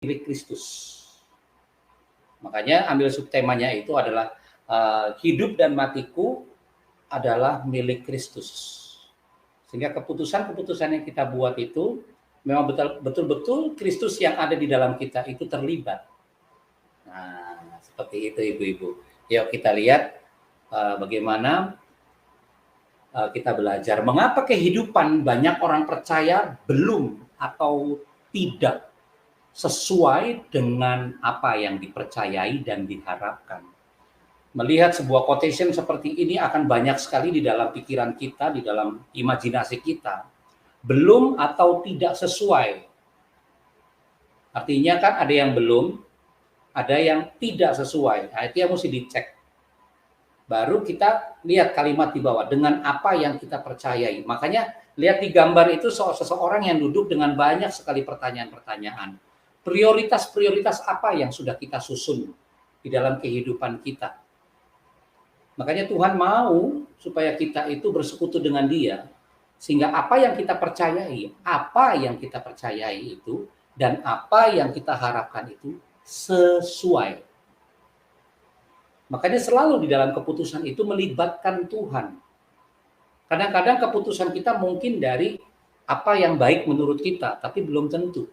milik Kristus. Makanya ambil subtemanya itu adalah hidup dan matiku adalah milik Kristus. Sehingga keputusan-keputusan yang kita buat itu memang betul-betul Kristus yang ada di dalam kita itu terlibat. Nah, seperti itu ibu-ibu. Yuk kita lihat bagaimana kita belajar. Mengapa kehidupan banyak orang percaya belum atau tidak sesuai dengan apa yang dipercayai dan diharapkan. Melihat sebuah quotation seperti ini akan banyak sekali di dalam pikiran kita, di dalam imajinasi kita. Belum atau tidak sesuai. Artinya kan ada yang belum, ada yang tidak sesuai. Nah, itu yang mesti dicek. Baru kita lihat kalimat di bawah, dengan apa yang kita percayai. Makanya lihat di gambar itu seseorang yang duduk dengan banyak sekali pertanyaan-pertanyaan. Prioritas-prioritas apa yang sudah kita susun di dalam kehidupan kita. Makanya Tuhan mau supaya kita itu bersekutu dengan Dia, sehingga apa yang kita percayai itu, dan apa yang kita harapkan itu sesuai. Makanya selalu di dalam keputusan itu melibatkan Tuhan. Kadang-kadang keputusan kita mungkin dari apa yang baik menurut kita, tapi belum tentu.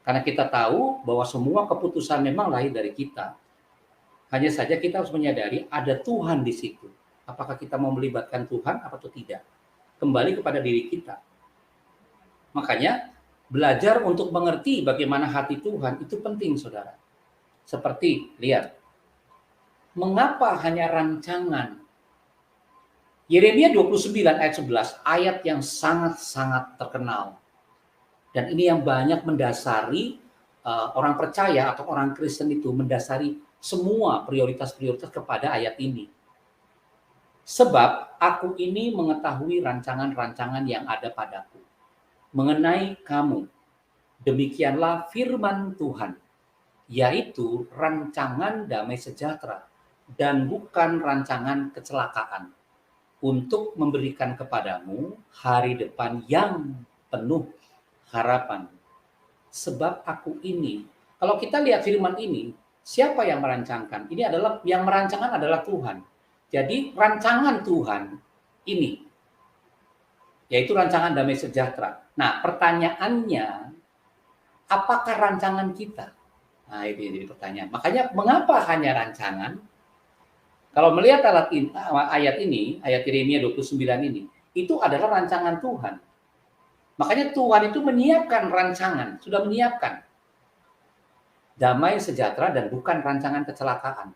Karena kita tahu bahwa semua keputusan memang lahir dari kita. Hanya saja kita harus menyadari ada Tuhan di situ. Apakah kita mau melibatkan Tuhan atau tidak? Kembali kepada diri kita. Makanya belajar untuk mengerti bagaimana hati Tuhan itu penting, saudara. Seperti, lihat. Mengapa hanya rancangan? Yeremia 29 ayat 11, ayat yang sangat-sangat terkenal. Dan ini yang banyak mendasari orang percaya atau orang Kristen itu mendasari semua prioritas-prioritas kepada ayat ini. Sebab aku ini mengetahui rancangan-rancangan yang ada padaku mengenai kamu. Demikianlah firman Tuhan, yaitu rancangan damai sejahtera dan bukan rancangan kecelakaan, untuk memberikan kepadamu hari depan yang penuh harapan. Sebab aku ini, kalau kita lihat firman ini, siapa yang merancangkan? Ini adalah yang merancangkan adalah Tuhan. Jadi rancangan Tuhan ini, yaitu rancangan damai sejahtera. Nah, pertanyaannya, apakah rancangan kita? Nah, ini pertanyaan. Makanya mengapa hanya rancangan? Kalau melihat ayat ini, ayat Yeremia 29 ini, itu adalah rancangan Tuhan. Makanya Tuhan itu menyiapkan rancangan, sudah menyiapkan damai sejahtera dan bukan rancangan kecelakaan.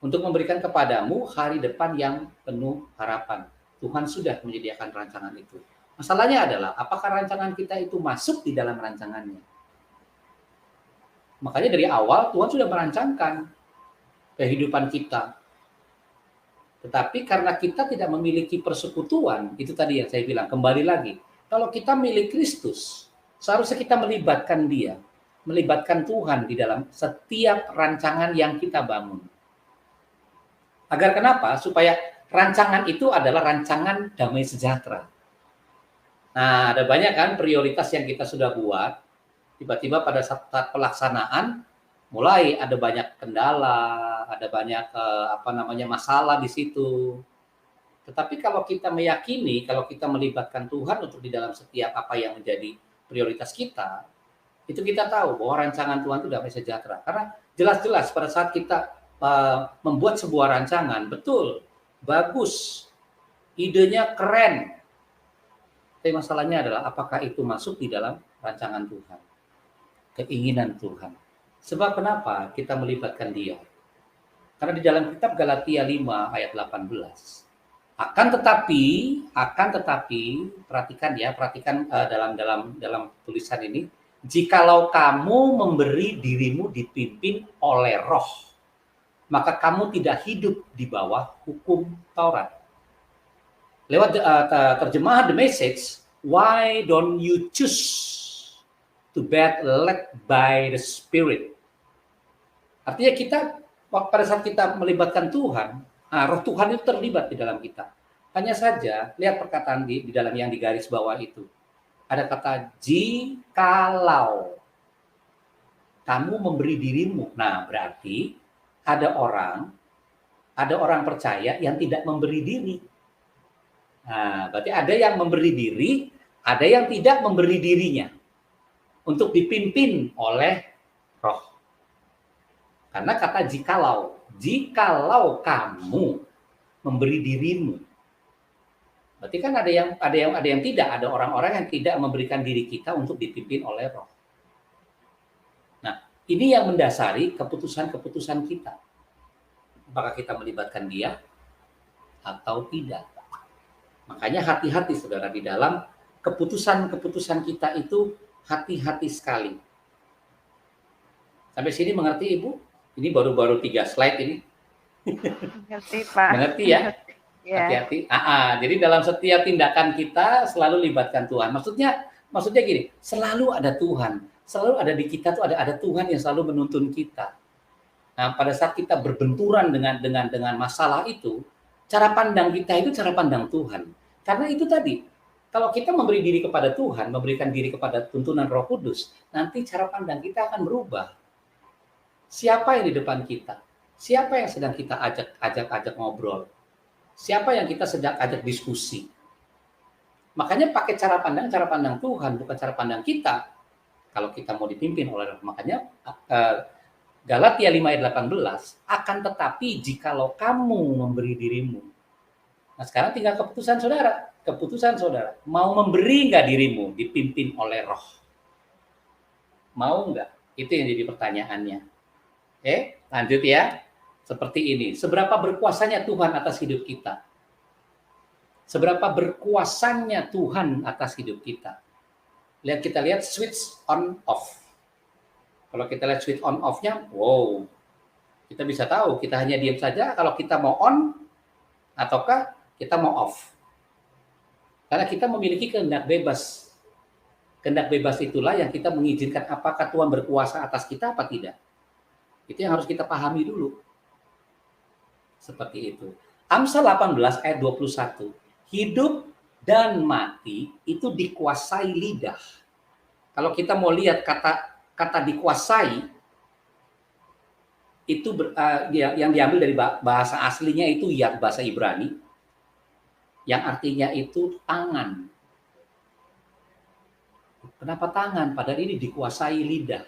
Untuk memberikan kepadamu hari depan yang penuh harapan. Tuhan sudah menyediakan rancangan itu. Masalahnya adalah, apakah rancangan kita itu masuk di dalam rancangannya? Makanya dari awal Tuhan sudah merancangkan kehidupan kita. Tetapi karena kita tidak memiliki persekutuan, itu tadi yang saya bilang, kembali lagi. Kalau kita milik Kristus, seharusnya kita melibatkan Dia, melibatkan Tuhan di dalam setiap rancangan yang kita bangun. Agar kenapa? Supaya rancangan itu adalah rancangan damai sejahtera. Nah, ada banyak kan prioritas yang kita sudah buat, tiba-tiba pada saat pelaksanaan, mulai ada banyak kendala, ada banyak masalah di situ. Tetapi kalau kita meyakini, kalau kita melibatkan Tuhan untuk di dalam setiap apa yang menjadi prioritas kita, itu kita tahu bahwa rancangan Tuhan itu damai sejahtera. Karena jelas-jelas pada saat kita membuat sebuah rancangan, betul, bagus, idenya keren. Tapi masalahnya adalah apakah itu masuk di dalam rancangan Tuhan, keinginan Tuhan. Sebab kenapa kita melibatkan Dia? Karena di dalam kitab Galatia 5 ayat 18. Akan tetapi perhatikan dalam tulisan ini, jikalau kamu memberi dirimu dipimpin oleh Roh, maka kamu tidak hidup di bawah hukum Taurat. Lewat terjemahan The Message, why don't you choose to be led by the Spirit? Artinya kita pada saat kita melibatkan Tuhan, Roh Tuhan itu terlibat di dalam kita. Hanya saja lihat perkataan di dalam yang digaris bawah itu. Ada kata jikalau. kamu memberi dirimu. Nah, berarti ada orang percaya yang tidak memberi diri. Nah, berarti ada yang memberi diri, ada yang tidak memberi dirinya untuk dipimpin oleh roh. Karena kata jikalau kamu memberi dirimu. Berarti kan ada yang tidak, ada orang-orang yang tidak memberikan diri kita untuk dipimpin oleh roh. Nah, ini yang mendasari keputusan-keputusan kita. Apakah kita melibatkan dia atau tidak. Makanya hati-hati saudara di dalam keputusan-keputusan kita itu, hati-hati sekali. Sampai sini mengerti Ibu? Ini baru 3 slide ini. Mengerti Pak. Mengerti ya? Hati-hati. Jadi dalam setiap tindakan kita selalu libatkan Tuhan. Maksudnya gini, selalu ada Tuhan. Selalu ada di kita tuh ada Tuhan yang selalu menuntun kita. Nah, pada saat kita berbenturan dengan masalah itu, cara pandang kita itu cara pandang Tuhan. Karena itu tadi, kalau kita memberi diri kepada Tuhan, memberikan diri kepada tuntunan Roh Kudus, nanti cara pandang kita akan berubah. Siapa yang di depan kita? Siapa yang sedang kita ajak ngobrol? Siapa yang kita sedang ajak diskusi? Makanya pakai cara pandang Tuhan, bukan cara pandang kita. Kalau kita mau dipimpin oleh Roh, makanya Galatia 5 ayat 18, akan tetapi jikalau kamu memberi dirimu. Nah, sekarang tinggal keputusan saudara. Mau memberi nggak dirimu dipimpin oleh Roh? Mau nggak? Itu yang jadi pertanyaannya. Lanjut ya. Seperti ini. Seberapa berkuasanya Tuhan atas hidup kita? Seberapa berkuasanya Tuhan atas hidup kita? Kita lihat switch on off. Kalau kita lihat switch on off-nya, wow. Kita bisa tahu, kita hanya diam saja kalau kita mau on ataukah kita mau off. Karena kita memiliki kehendak bebas. Kehendak bebas itulah yang kita mengizinkan apakah Tuhan berkuasa atas kita apa tidak. Itu yang harus kita pahami dulu. Seperti itu. Amsal 18 ayat 21. Hidup dan mati itu dikuasai lidah. Kalau kita mau lihat kata dikuasai, itu yang diambil dari bahasa aslinya itu yad, bahasa Ibrani, yang artinya itu tangan. Kenapa tangan? Padahal ini dikuasai lidah.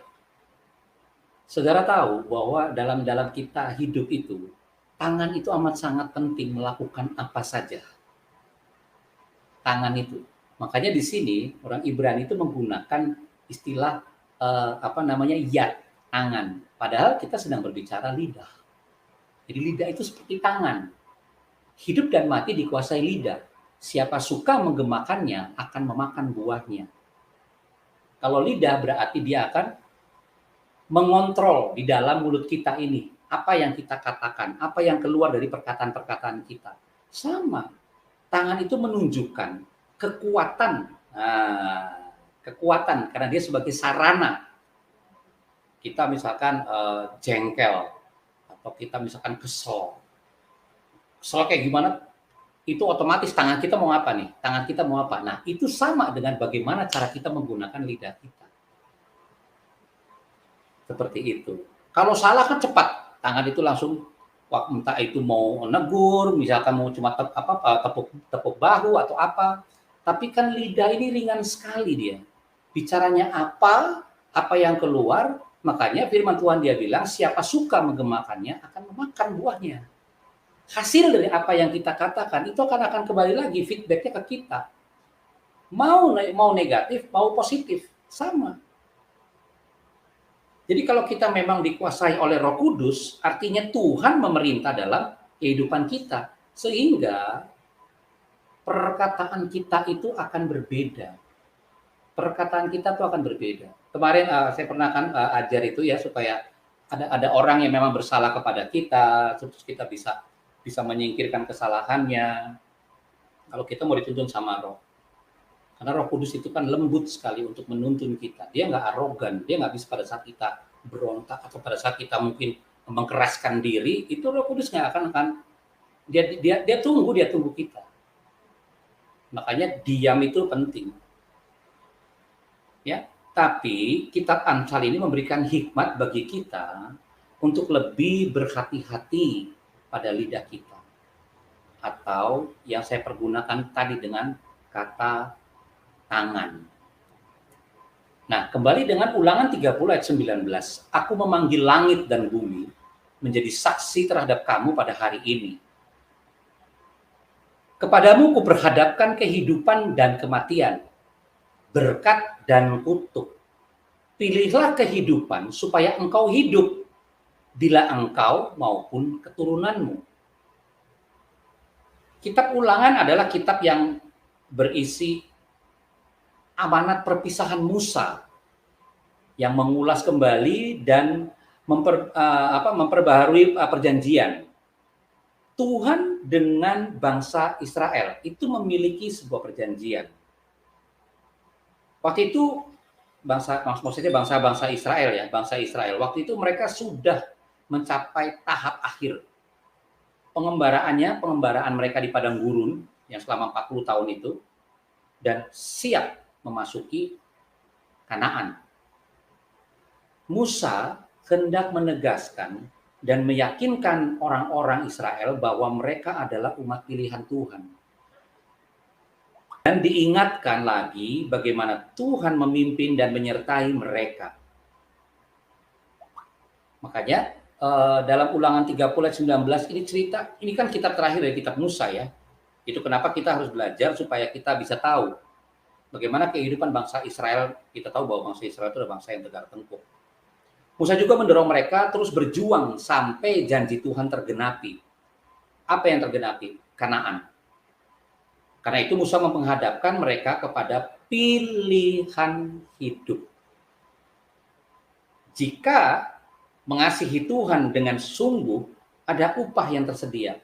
Saudara tahu bahwa dalam kita hidup itu, tangan itu amat sangat penting melakukan apa saja. Tangan itu. Makanya di sini orang Ibrani itu menggunakan istilah yad, tangan. Padahal kita sedang berbicara lidah. Jadi lidah itu seperti tangan. Hidup dan mati dikuasai lidah. Siapa suka menggemakannya akan memakan buahnya. Kalau lidah berarti dia akan mengontrol di dalam mulut kita ini. Apa yang kita katakan, apa yang keluar dari perkataan-perkataan kita. Sama. Tangan itu menunjukkan kekuatan. Kekuatan karena dia sebagai sarana. Kita misalkan jengkel atau kita misalkan kesel. Kesel kayak gimana? Itu otomatis tangan kita mau apa nih? Tangan kita mau apa? Nah, itu sama dengan bagaimana cara kita menggunakan lidah kita. Seperti itu. Kalau salah kan cepat, tangan itu langsung entah itu mau negur, misalkan mau cuma tepuk bahu atau apa. Tapi kan lidah ini ringan sekali dia. Bicaranya apa yang keluar, makanya firman Tuhan dia bilang siapa suka menggemakannya akan memakan buahnya. Hasil dari apa yang kita katakan itu akan kembali lagi feedbacknya ke kita. Mau negatif, mau positif, sama. Jadi kalau kita memang dikuasai oleh Roh Kudus, artinya Tuhan memerintah dalam kehidupan kita. Sehingga perkataan kita itu akan berbeda. Perkataan kita itu akan berbeda. Kemarin saya pernah kan ajar itu ya, supaya ada orang yang memang bersalah kepada kita, terus kita bisa menyingkirkan kesalahannya. Kalau kita mau dituntun sama Roh. Karena Roh Kudus itu kan lembut sekali untuk menuntun kita. Dia nggak arogan, dia nggak bisa pada saat kita berontak atau pada saat kita mungkin mengkeraskan diri, itu Roh Kudus nggak akan dia tunggu kita. Makanya diam itu penting. Ya, Tapi kitab Amsal ini memberikan hikmat bagi kita untuk lebih berhati-hati pada lidah kita. Atau yang saya pergunakan tadi dengan kata tangan. Nah, kembali dengan Ulangan 30 ayat 19. Aku memanggil langit dan bumi menjadi saksi terhadap kamu pada hari ini. Kepadamu kuperhadapkan kehidupan dan kematian, berkat dan kutuk. Pilihlah kehidupan supaya engkau hidup, bila engkau maupun keturunanmu. Kitab Ulangan adalah kitab yang berisi amanat perpisahan Musa yang mengulas kembali dan memperbaharui perjanjian. Tuhan dengan bangsa Israel itu memiliki sebuah perjanjian. Waktu itu maksudnya bangsa Israel ya, bangsa Israel. Waktu itu mereka sudah mencapai tahap akhir pengembaraan mereka di padang gurun yang selama 40 tahun itu, dan siap memasuki Kanaan. Musa hendak menegaskan dan meyakinkan orang-orang Israel bahwa mereka adalah umat pilihan Tuhan. Dan diingatkan lagi bagaimana Tuhan memimpin dan menyertai mereka. Makanya dalam Ulangan 30 ayat 19 ini cerita, ini kan kitab terakhir dari kitab Musa ya. Itu kenapa kita harus belajar supaya kita bisa tahu bagaimana kehidupan bangsa Israel. Kita tahu bahwa bangsa Israel itu adalah bangsa yang tegar tengkuk. Musa juga mendorong mereka terus berjuang sampai janji Tuhan tergenapi. Apa yang tergenapi? Kanaan. Karena itu Musa menghadapkan mereka kepada pilihan hidup. Jika mengasihi Tuhan dengan sungguh, ada upah yang tersedia.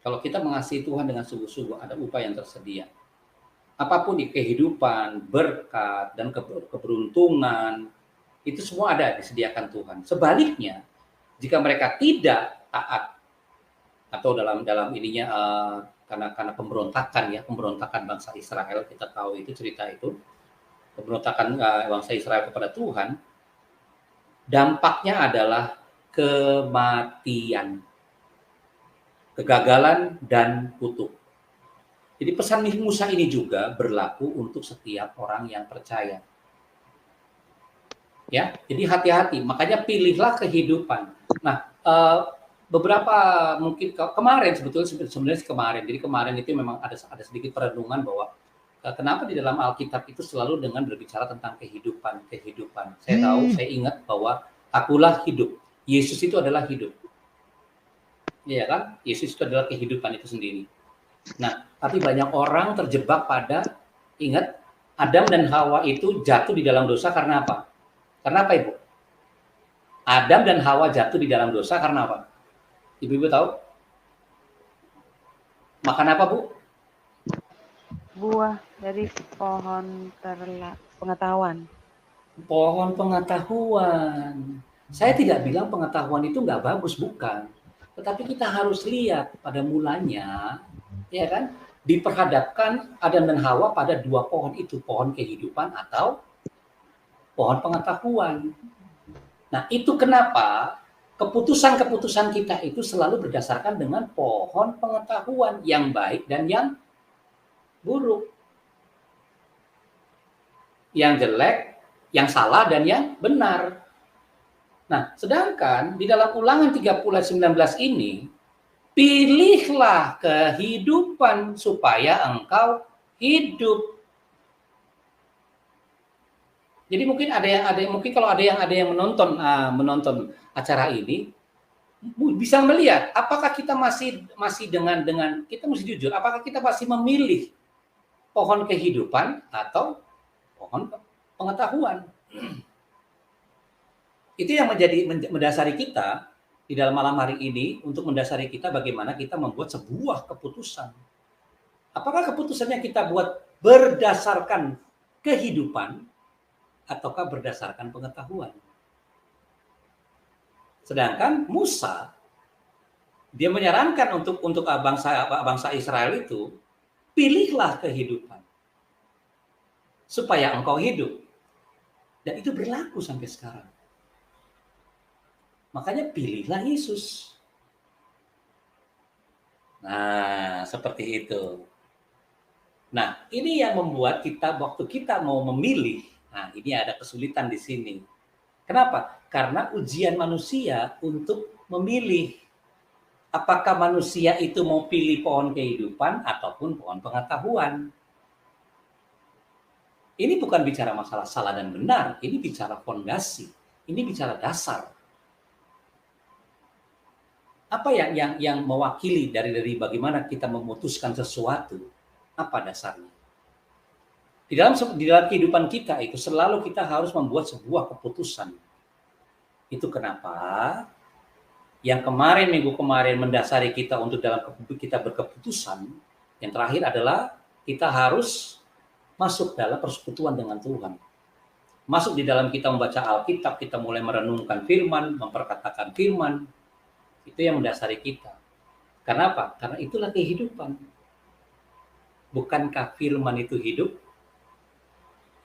Kalau kita mengasihi Tuhan dengan sungguh-sungguh, ada upah yang tersedia. Apapun di kehidupan, berkat, dan keberuntungan, itu semua ada disediakan Tuhan. Sebaliknya, jika mereka tidak taat atau dalam ininya karena pemberontakan bangsa Israel, kita tahu itu cerita itu, pemberontakan bangsa Israel kepada Tuhan, dampaknya adalah kematian, kegagalan dan kutuk. Jadi pesan Musa ini juga berlaku untuk setiap orang yang percaya. Ya, jadi hati-hati. Makanya pilihlah kehidupan. Nah, beberapa mungkin kemarin sebenarnya kemarin. Jadi kemarin itu memang ada sedikit perenungan bahwa kenapa di dalam Alkitab itu selalu dengan berbicara tentang kehidupan. Saya tahu, saya ingat bahwa akulah hidup. Yesus itu adalah hidup. Iya kan? Yesus itu adalah kehidupan itu sendiri. Nah, tapi banyak orang terjebak pada, ingat, Adam dan Hawa itu jatuh di dalam dosa karena apa? Karena apa, Ibu? Adam dan Hawa jatuh di dalam dosa karena apa? Ibu-ibu tahu? Makan apa, Bu? Buah dari pohon pengetahuan. Pohon pengetahuan. Saya tidak bilang pengetahuan itu nggak bagus, bukan. Tetapi kita harus lihat pada mulanya, ya kan? Diperhadapkan Adam dan Hawa pada dua pohon itu, pohon kehidupan atau pohon pengetahuan. Nah, itu kenapa keputusan-keputusan kita itu selalu berdasarkan dengan pohon pengetahuan yang baik dan yang buruk. Yang jelek, yang salah, dan yang benar. Nah, sedangkan di dalam Ulangan 30 ayat 19 ini, pilihlah kehidupan supaya engkau hidup. Jadi mungkin kalau ada yang menonton acara ini bisa melihat apakah kita masih dengan kita mesti jujur, apakah kita masih memilih pohon kehidupan atau pohon pengetahuan. Itu yang mendasari kita di dalam malam hari ini, untuk mendasari kita bagaimana kita membuat sebuah keputusan. Apakah keputusannya kita buat berdasarkan kehidupan ataukah berdasarkan pengetahuan? Sedangkan Musa, dia menyarankan untuk bangsa Israel itu, pilihlah kehidupan supaya engkau hidup. Dan itu berlaku sampai sekarang. Makanya pilihlah Yesus. Nah, seperti itu. Nah, ini yang membuat kita waktu kita mau memilih, nah ini ada kesulitan di sini. Kenapa? Karena ujian manusia untuk memilih apakah manusia itu mau pilih pohon kehidupan ataupun pohon pengetahuan. Ini bukan bicara masalah salah dan benar, ini bicara fondasi, ini bicara dasar. Apa yang mewakili dari bagaimana kita memutuskan sesuatu? Apa dasarnya? Di dalam kehidupan kita itu selalu kita harus membuat sebuah keputusan. Itu kenapa yang minggu kemarin mendasari kita untuk dalam kita berkeputusan, yang terakhir adalah kita harus masuk dalam persekutuan dengan Tuhan. Masuk di dalam kita membaca Alkitab, kita mulai merenungkan firman, memperkatakan firman. Itu yang mendasari kita. Karena apa? Karena itulah kehidupan. Bukankah firman itu hidup?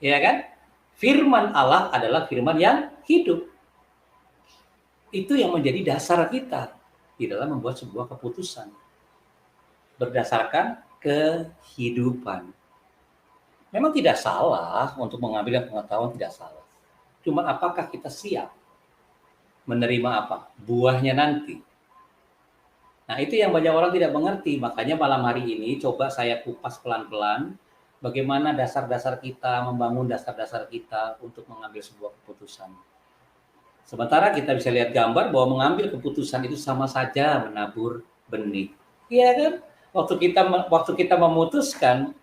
Ya kan? Firman Allah adalah firman yang hidup. Itu yang menjadi dasar kita di dalam membuat sebuah keputusan. Berdasarkan kehidupan. Memang tidak salah untuk mengambil pengetahuan, tidak salah. Cuma apakah kita siap menerima apa? Buahnya nanti. Nah, itu yang banyak orang tidak mengerti. Makanya malam hari ini coba saya kupas pelan-pelan bagaimana dasar-dasar kita, membangun dasar-dasar kita untuk mengambil sebuah keputusan. Sementara kita bisa lihat gambar bahwa mengambil keputusan itu sama saja menabur benih. Iya kan? Waktu kita memutuskan,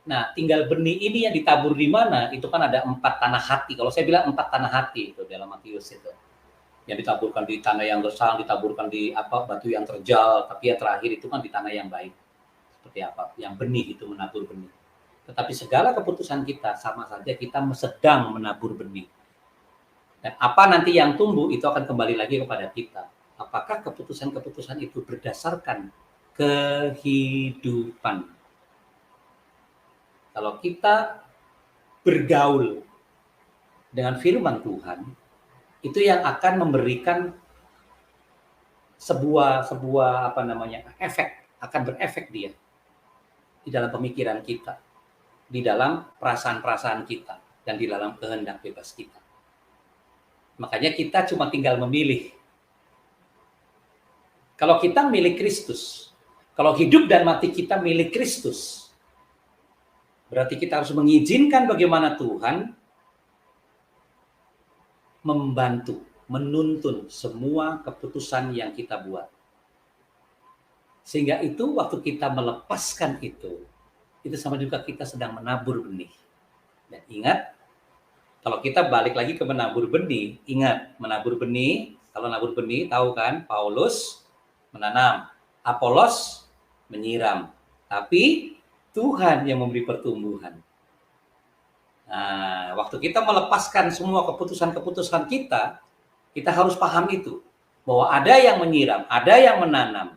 nah tinggal benih ini yang ditabur di mana? Itu kan ada 4 tanah hati. Kalau saya bilang 4 tanah hati itu dalam Matius itu. Yang ditaburkan di tanah yang gersang, ditaburkan di batu yang terjal, tapi yang terakhir itu kan di tanah yang baik. Seperti apa? Yang benih itu menabur benih. Tetapi segala keputusan kita sama saja kita sedang menabur benih. Dan apa nanti yang tumbuh itu akan kembali lagi kepada kita. Apakah keputusan-keputusan itu berdasarkan kehidupan? Kalau kita bergaul dengan firman Tuhan, itu yang akan memberikan sebuah efek, akan berefek dia di dalam pemikiran kita, di dalam perasaan-perasaan kita, dan di dalam kehendak bebas kita. Makanya kita cuma tinggal memilih. Kalau kita milik Kristus, kalau hidup dan mati kita milik Kristus, berarti kita harus mengizinkan bagaimana Tuhan membantu, menuntun semua keputusan yang kita buat. Sehingga itu waktu kita melepaskan itu sama juga kita sedang menabur benih. Dan ingat, kalau kita balik lagi ke menabur benih, ingat, menabur benih, kalau nabur benih tahu kan, Paulus menanam, Apolos menyiram, tapi Tuhan yang memberi pertumbuhan. Nah, waktu kita melepaskan semua keputusan-keputusan kita harus paham itu. Bahwa ada yang menyiram, ada yang menanam.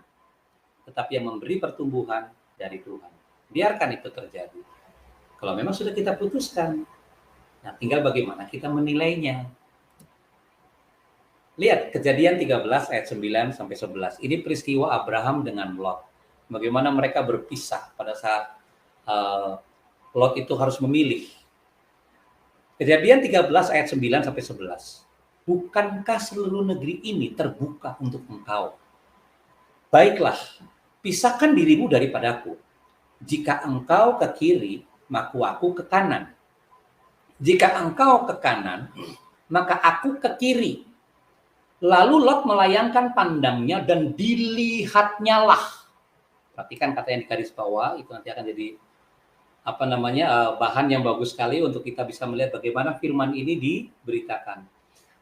Tetapi yang memberi pertumbuhan dari Tuhan. Biarkan itu terjadi. Kalau memang sudah kita putuskan. Nah, tinggal bagaimana kita menilainya. Lihat, Kejadian 13 ayat 9 sampai 11. Ini peristiwa Abraham dengan Lot. Bagaimana mereka berpisah pada saat Lot itu harus memilih. Kejadian 13 ayat 9 sampai 11. Bukankah seluruh negeri ini terbuka untuk engkau? Baiklah, pisahkan dirimu daripadaku. Jika engkau ke kiri, maka aku ke kanan. Jika engkau ke kanan, maka aku ke kiri. Lalu Lot melayangkan pandangnya dan dilihatnya lah. Perhatikan kata yang di garis bawah, itu nanti akan jadi bahan yang bagus sekali untuk kita bisa melihat bagaimana firman ini diberitakan.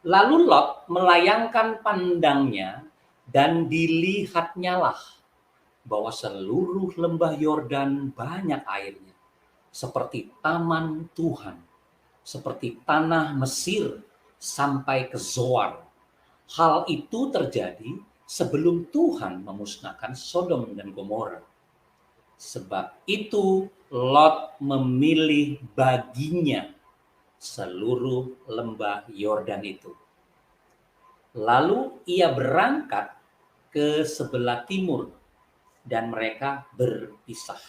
Lalu Lot melayangkan pandangnya dan dilihatnya lah bahwa seluruh lembah Yordan banyak airnya, seperti taman Tuhan, seperti tanah Mesir sampai ke Zoar. Hal itu terjadi sebelum Tuhan memusnahkan Sodom dan Gomora. Sebab itu Lot memilih baginya seluruh lembah Yordan itu. Lalu ia berangkat ke sebelah timur dan mereka berpisah.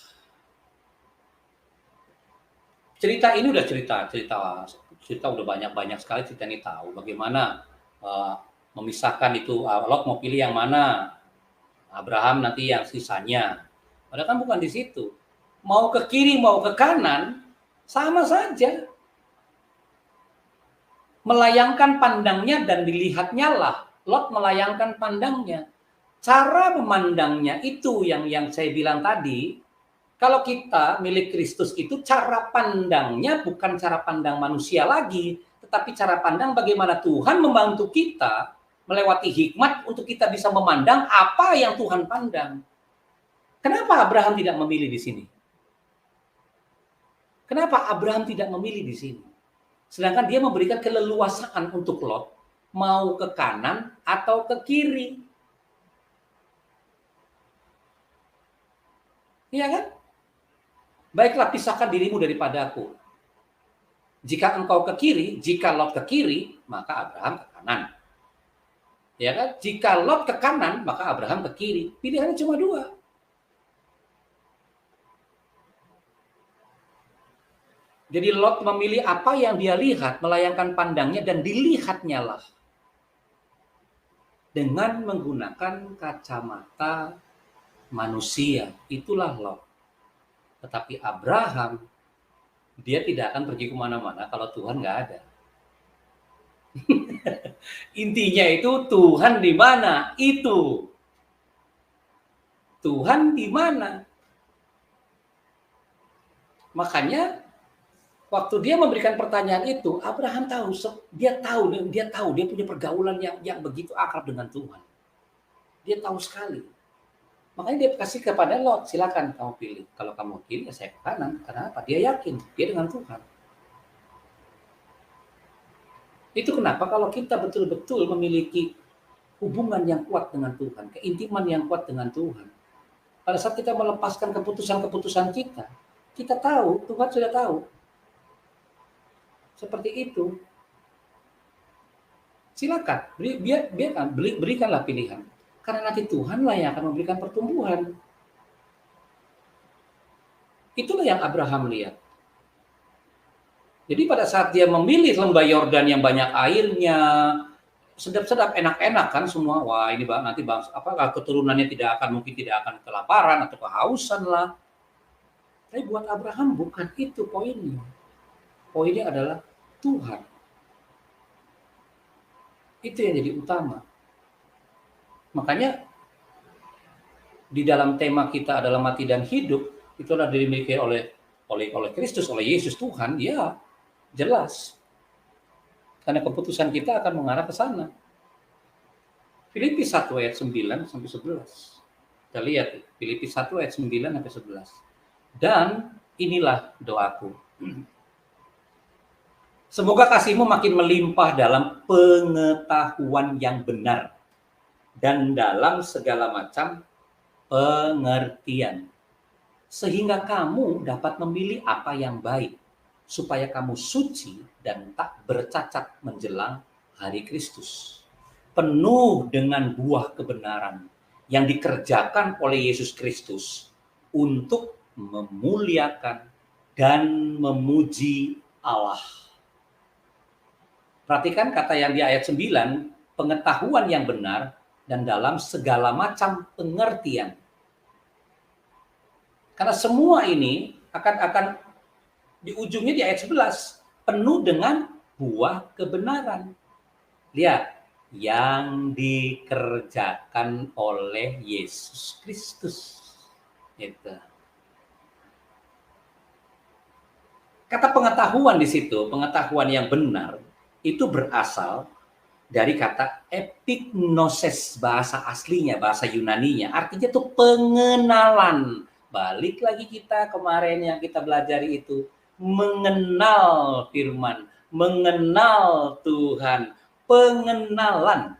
Cerita ini udah cerita udah banyak sekali cerita ini tahu bagaimana memisahkan itu. Lot mau pilih yang mana, Abraham nanti yang sisanya. Padahal kan bukan di situ. Mau ke kiri mau ke kanan sama saja. Melayangkan pandangnya dan dilihatnya lah. Lot melayangkan pandangnya. Cara memandangnya itu yang saya bilang tadi. Kalau kita milik Kristus itu cara pandangnya bukan cara pandang manusia lagi, tetapi cara pandang bagaimana Tuhan membantu kita melewati hikmat untuk kita bisa memandang apa yang Tuhan pandang. Kenapa Abraham tidak memilih di sini? Kenapa Abraham tidak memilih di sini? Sedangkan dia memberikan keleluasaan untuk Lot mau ke kanan atau ke kiri. Iya kan? Baiklah, pisahkan dirimu daripada aku. Jika engkau ke kiri, jika Lot ke kiri, maka Abraham ke kanan. Ya kan? Jika Lot ke kanan, maka Abraham ke kiri. Pilihannya cuma dua. Jadi Lot memilih apa yang dia lihat, melayangkan pandangnya dan dilihatnya lah. Dengan menggunakan kacamata manusia. Itulah Lot. Tetapi Abraham, dia tidak akan pergi kemana-mana kalau Tuhan nggak ada. Intinya itu Tuhan di mana? Itu. Tuhan di mana? Makanya waktu dia memberikan pertanyaan itu, Abraham tahu, dia punya pergaulan yang begitu akrab dengan Tuhan. Dia tahu sekali. Makanya dia kasih kepada Lot, silakan kamu pilih. Kalau kamu pilih, ya saya ke kanan. Karena apa? Dia yakin, dia dengan Tuhan. Itu kenapa kalau kita betul-betul memiliki hubungan yang kuat dengan Tuhan, keintiman yang kuat dengan Tuhan. Pada saat kita melepaskan keputusan-keputusan kita tahu, Tuhan sudah tahu. Seperti itu. Silakan, berikanlah pilihan. Karena nanti Tuhanlah yang akan memberikan pertumbuhan. Itulah yang Abraham lihat. Jadi pada saat dia memilih lembah Yordan yang banyak airnya, sedap-sedap, enak-enak kan semua. Wah, ini nanti keturunannya mungkin tidak akan kelaparan atau kehausan lah. Tapi buat Abraham bukan itu poinnya. Poinnya adalah Tuhan. Itu yang jadi utama. Makanya di dalam tema kita adalah mati dan hidup, itu adalah dimiliki oleh Kristus, oleh Yesus Tuhan, ya jelas. Karena keputusan kita akan mengarah ke sana. Filipi 1 ayat 9 sampai 11. Kita lihat Filipi 1 ayat 9 sampai 11. Dan inilah doaku. Semoga kasihmu makin melimpah dalam pengetahuan yang benar dan dalam segala macam pengertian, sehingga kamu dapat memilih apa yang baik, supaya kamu suci dan tak bercacat menjelang hari Kristus, penuh dengan buah kebenaran yang dikerjakan oleh Yesus Kristus untuk memuliakan dan memuji Allah. Perhatikan kata yang di ayat 9, pengetahuan yang benar dan dalam segala macam pengertian. Karena semua ini akan di ujungnya di ayat 11, penuh dengan buah kebenaran. Lihat, yang dikerjakan oleh Yesus Kristus. Itu. Kata pengetahuan di situ, pengetahuan yang benar, itu berasal dari kata epignosis, bahasa aslinya, bahasa Yunaninya. Artinya itu pengenalan. Balik lagi kita kemarin yang kita belajar itu. Mengenal firman, mengenal Tuhan, pengenalan.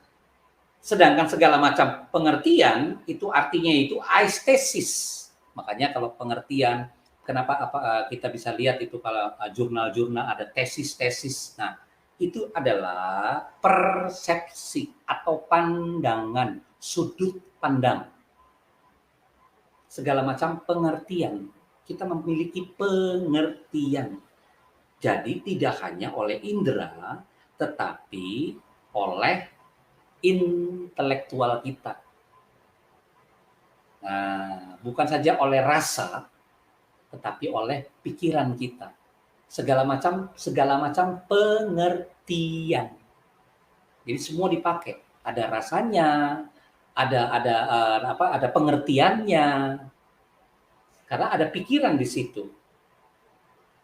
Sedangkan segala macam pengertian itu artinya itu aistesis. Makanya kalau pengertian, kenapa kita bisa lihat itu kalau jurnal-jurnal ada tesis-tesis. Nah, itu adalah persepsi atau pandangan, sudut pandang. Segala macam pengertian. Kita memiliki pengertian. Jadi tidak hanya oleh indera, tetapi oleh intelektual kita. Nah, bukan saja oleh rasa, tetapi oleh pikiran kita. Segala macam pengertian. Jadi semua dipakai. Ada rasanya, ada pengertiannya. Karena ada pikiran di situ.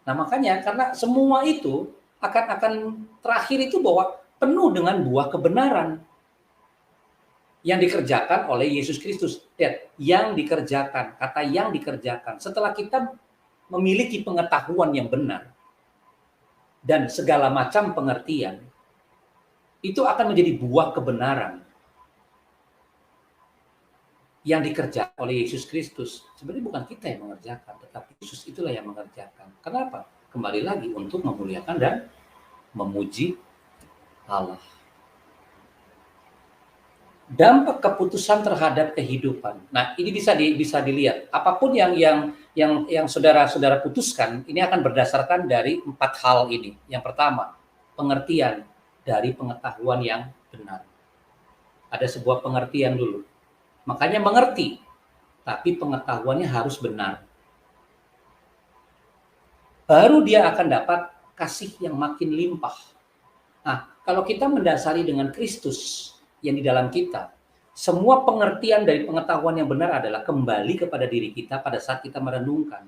Nah, makanya karena semua itu akan terakhir itu bahwa penuh dengan buah kebenaran yang dikerjakan oleh Yesus Kristus. Lihat, yang dikerjakan, kata yang dikerjakan. Setelah kita memiliki pengetahuan yang benar dan segala macam pengertian, itu akan menjadi buah kebenaran yang dikerjakan oleh Yesus Kristus. Sebenarnya bukan kita yang mengerjakan, tetapi Yesus itulah yang mengerjakan. Kenapa? Kembali lagi untuk memuliakan dan memuji Allah. Dampak keputusan terhadap kehidupan. Nah, ini bisa dilihat. Apapun yang saudara-saudara putuskan, ini akan berdasarkan dari 4 hal ini. Yang pertama, pengertian dari pengetahuan yang benar. Ada sebuah pengertian dulu. Makanya mengerti, tapi pengetahuannya harus benar. Baru dia akan dapat kasih yang makin limpah. Nah, kalau kita mendasari dengan Kristus yang di dalam kita, semua pengertian dari pengetahuan yang benar adalah kembali kepada diri kita pada saat kita merenungkan.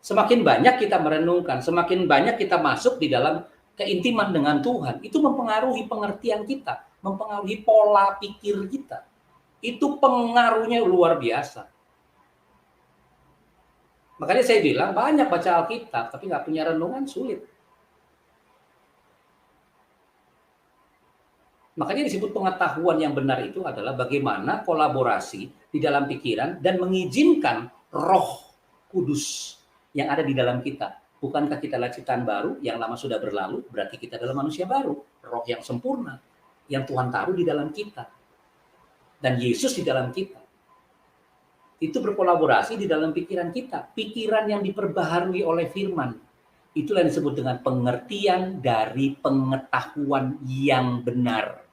Semakin banyak kita merenungkan, semakin banyak kita masuk di dalam keintiman dengan Tuhan, itu mempengaruhi pengertian kita, mempengaruhi pola pikir kita. Itu pengaruhnya luar biasa. Makanya saya bilang banyak baca Alkitab, tapi nggak punya renungan sulit. Makanya disebut pengetahuan yang benar itu adalah bagaimana kolaborasi di dalam pikiran dan mengizinkan Roh Kudus yang ada di dalam kita. Bukankah kita adalah ciptaan baru, yang lama sudah berlalu, berarti kita adalah manusia baru, roh yang sempurna, yang Tuhan taruh di dalam kita. Dan Yesus di dalam kita. Itu berkolaborasi di dalam pikiran kita. Pikiran yang diperbaharui oleh firman. Itulah yang disebut dengan pengertian dari pengetahuan yang benar.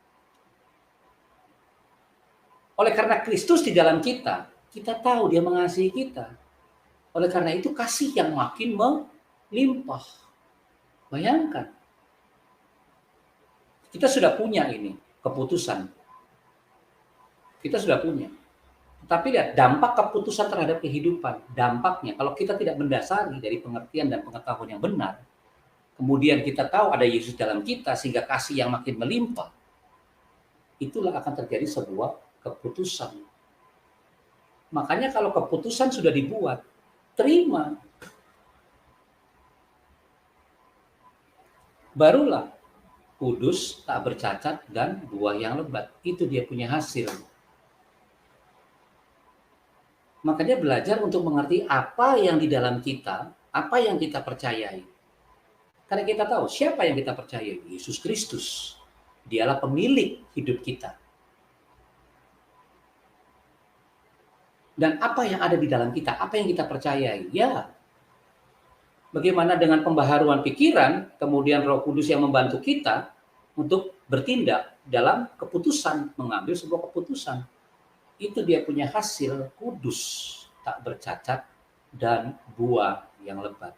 Oleh karena Kristus di dalam kita, kita tahu dia mengasihi kita. Oleh karena itu kasih yang makin melimpah. Bayangkan. Kita sudah punya ini, keputusan. Kita sudah punya. Tapi lihat, dampak keputusan terhadap kehidupan, dampaknya kalau kita tidak mendasari dari pengertian dan pengetahuan yang benar, kemudian kita tahu ada Yesus dalam kita sehingga kasih yang makin melimpah, itulah akan terjadi sebuah keputusan. Makanya kalau keputusan sudah dibuat, terima. Barulah kudus, tak bercacat, dan buah yang lebat. Itu dia punya hasil. Makanya belajar untuk mengerti apa yang di dalam kita, apa yang kita percayai. Karena kita tahu siapa yang kita percayai, Yesus Kristus. Dialah pemilik hidup kita. Dan apa yang ada di dalam kita, apa yang kita percayai, ya. Bagaimana dengan pembaharuan pikiran, kemudian Roh Kudus yang membantu kita untuk bertindak dalam keputusan, mengambil sebuah keputusan. Itu dia punya hasil kudus, tak bercacat, dan buah yang lebat.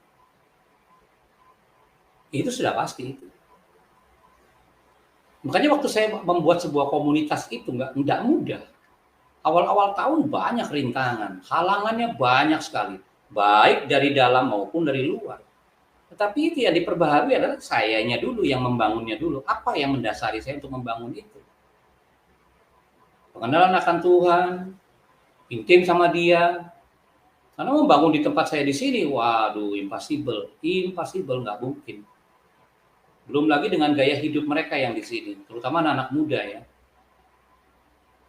Itu sudah pasti itu. Makanya waktu saya membuat sebuah komunitas itu nggak mudah. Awal-awal tahun banyak rintangan, halangannya banyak sekali, baik dari dalam maupun dari luar. Tetapi itu yang diperbaharui adalah sayanya dulu, yang membangunnya dulu. Apa yang mendasari saya untuk membangun itu? Pengenalan akan Tuhan, intim sama Dia. Karena membangun di tempat saya di sini, waduh, impossible, nggak mungkin. Belum lagi dengan gaya hidup mereka yang di sini, terutama anak muda ya.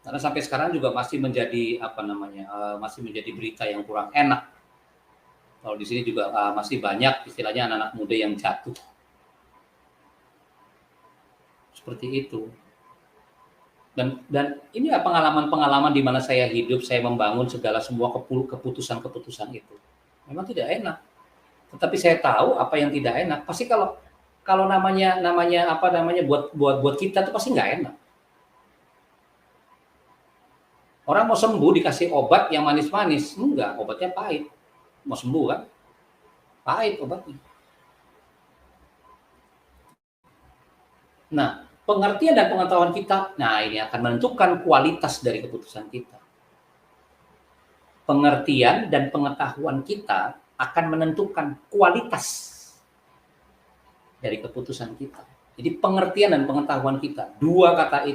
Karena sampai sekarang juga masih menjadi masih menjadi berita yang kurang enak Kalau di sini juga masih banyak istilahnya anak-anak muda yang jatuh. Seperti itu. Dan ini ya pengalaman-pengalaman di mana saya hidup, saya membangun segala semua keputusan-keputusan itu. Memang tidak enak. Tetapi saya tahu apa yang tidak enak. Pasti kalau namanya buat kita itu pasti nggak enak. Orang mau sembuh dikasih obat yang manis-manis, enggak, obatnya pahit. Mau sembuh kan? Pahit obatnya. Nah, pengertian dan pengetahuan kita, nah ini akan menentukan kualitas dari keputusan kita. Pengertian dan pengetahuan kita akan menentukan kualitas dari keputusan kita. Jadi pengertian dan pengetahuan kita, dua kata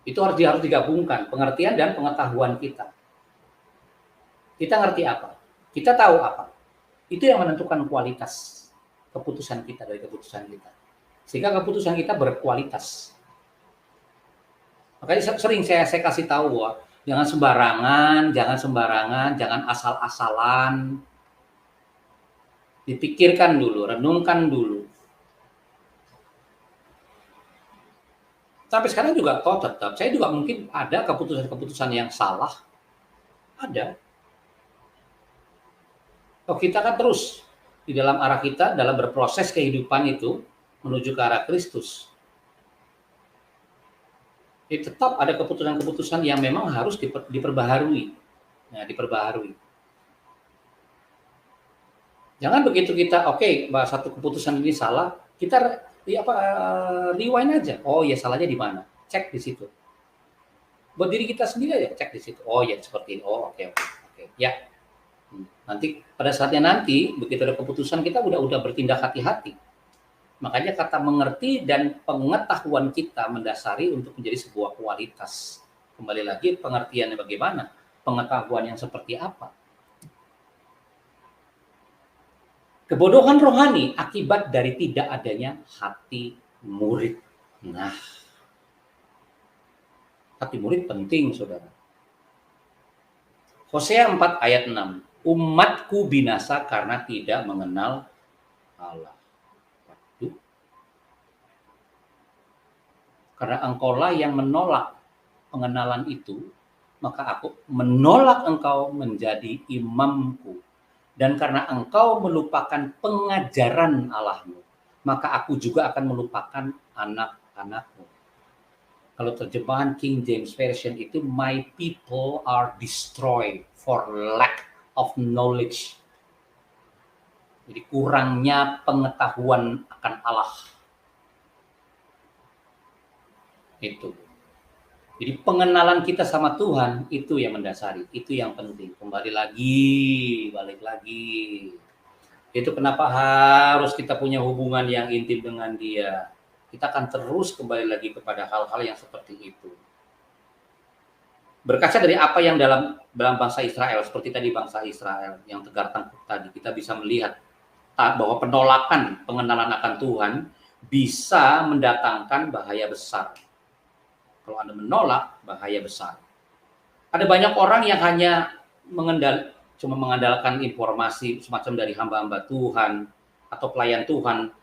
itu harus digabungkan, pengertian dan pengetahuan kita. Kita ngerti apa? Kita tahu apa? Itu yang menentukan kualitas keputusan kita dari keputusan kita. Sehingga keputusan kita berkualitas. Makanya sering saya kasih tahu bahwa jangan sembarangan, jangan asal-asalan. Dipikirkan dulu, renungkan dulu. Sampai sekarang juga tetap, saya juga mungkin ada keputusan-keputusan yang salah. Ada. Kalau kita kan terus di dalam arah kita, dalam berproses kehidupan itu, menuju ke arah Kristus. Jadi tetap ada keputusan-keputusan yang memang harus diperbaharui. Nah, diperbaharui. Jangan begitu kita, bahwa satu keputusan ini salah, kita rewind aja. Oh ya, salahnya di mana? Cek di situ. Buat diri kita sendiri aja, cek di situ. Oh ya, seperti ini. Oh oke. Ya. Nanti pada saatnya begitu ada keputusan, kita udah bertindak hati-hati. Makanya kata mengerti dan pengetahuan kita mendasari untuk menjadi sebuah kualitas. Kembali lagi, pengertiannya bagaimana? Pengetahuan yang seperti apa? Kebodohan rohani akibat dari tidak adanya hati murid. Nah, hati murid penting, saudara. Hosea 4 ayat 6. Umatku binasa karena tidak mengenal Allah. Waduh. Karena engkaulah yang menolak pengenalan itu, maka aku menolak engkau menjadi imamku. Dan karena engkau melupakan pengajaran Allahmu, maka aku juga akan melupakan anak-anakmu. Kalau terjemahan King James Version itu, my people are destroyed for lack of knowledge. Jadi kurangnya pengetahuan akan Allah. Itu. Jadi pengenalan kita sama Tuhan itu yang mendasari, itu yang penting. Balik lagi. Itu kenapa harus kita punya hubungan yang intim dengan Dia. Kita akan terus kembali lagi kepada hal-hal yang seperti itu. Berkaca dari apa yang dalam bangsa Israel, seperti tadi bangsa Israel yang tegar tangguh tadi, kita bisa melihat bahwa penolakan pengenalan akan Tuhan bisa mendatangkan bahaya besar. Kalau Anda menolak, bahaya besar. Ada banyak orang yang hanya cuma mengandalkan informasi semacam dari hamba-hamba Tuhan atau pelayan Tuhan.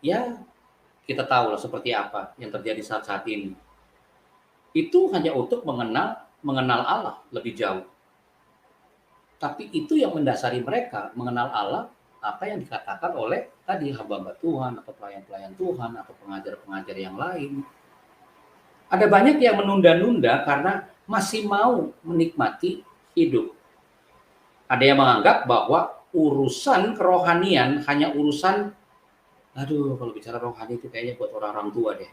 Ya, kita tahu lah seperti apa yang terjadi saat ini. Itu hanya untuk mengenal Allah lebih jauh. Tapi itu yang mendasari mereka mengenal Allah, apa yang dikatakan oleh tadi hamba-hamba Tuhan atau pelayan-pelayan Tuhan atau pengajar-pengajar yang lain. Ada banyak yang menunda-nunda karena masih mau menikmati hidup. Ada yang menganggap bahwa urusan kerohanian hanya urusan, kalau bicara rohani itu kayaknya buat orang-orang tua deh.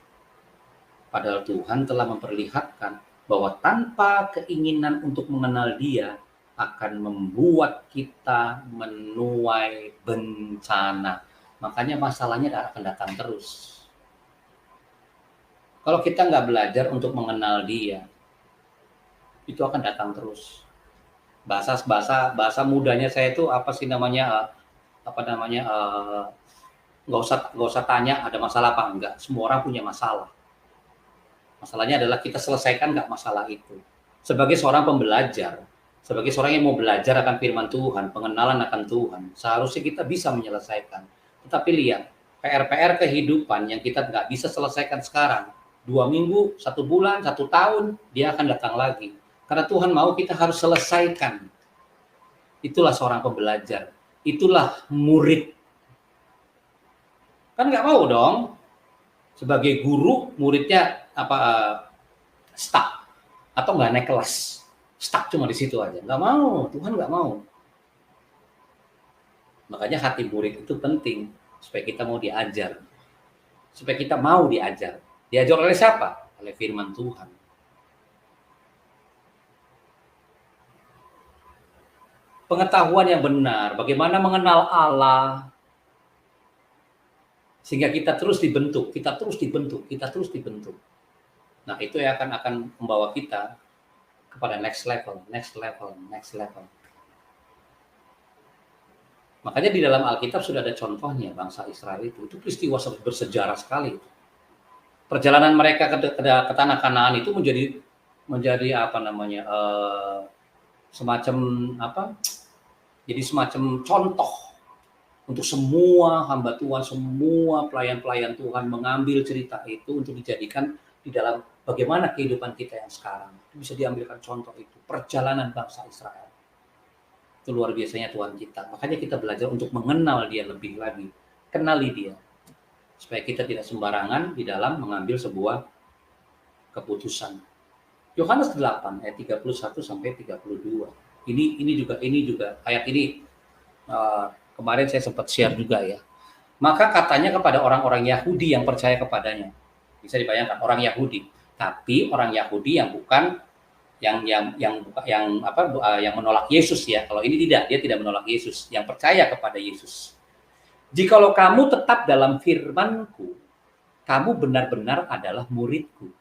Padahal Tuhan telah memperlihatkan bahwa tanpa keinginan untuk mengenal Dia akan membuat kita menuai bencana. Makanya masalahnya akan datang terus. Kalau kita nggak belajar untuk mengenal Dia, itu akan datang terus. Bahasa mudanya saya itu nggak usah tanya ada masalah apa enggak. Semua orang punya masalah. Masalahnya adalah kita selesaikan nggak masalah itu. Sebagai seorang pembelajar, Sebagai seorang yang mau belajar akan firman Tuhan, pengenalan akan Tuhan, seharusnya kita bisa menyelesaikan. Tetapi lihat, PR-PR kehidupan yang kita nggak bisa selesaikan sekarang, 2 minggu, 1 bulan, 1 tahun, dia akan datang lagi. Karena Tuhan mau kita harus selesaikan. Itulah seorang pembelajar. Itulah murid. Kan nggak mau dong, sebagai guru, muridnya stuck atau nggak naik kelas. Stuck cuma di situ aja. Nggak mau, Tuhan nggak mau. Makanya hati murid itu penting, supaya kita mau diajar. Supaya kita mau diajar. Diajar oleh siapa? Oleh firman Tuhan. Pengetahuan yang benar, bagaimana mengenal Allah, sehingga kita terus dibentuk, kita terus dibentuk. Nah, itu yang akan membawa kita kepada next level. Makanya di dalam Alkitab sudah ada contohnya bangsa Israel itu peristiwa bersejarah sekali. Perjalanan mereka ke tanah Kanaan itu menjadi semacam contoh untuk semua hamba Tuhan, semua pelayan-pelayan Tuhan mengambil cerita itu untuk dijadikan di dalam bagaimana kehidupan kita yang sekarang. Bisa diambilkan contoh itu, perjalanan bangsa Israel. Itu luar biasanya Tuhan kita. Makanya kita belajar untuk mengenal dia lebih lagi. Kenali dia. Supaya kita tidak sembarangan di dalam mengambil sebuah keputusan. Yohanes 8 ayat 31 sampai 32. Ini juga ayat ini kemarin saya sempat share juga ya. Maka katanya kepada orang-orang Yahudi yang percaya kepadanya. Bisa dibayangkan orang Yahudi, tapi orang Yahudi yang bukan yang menolak Yesus ya. Kalau ini tidak, dia tidak menolak Yesus, yang percaya kepada Yesus. Jikalau kamu tetap dalam firman-Ku, kamu benar-benar adalah murid-Ku,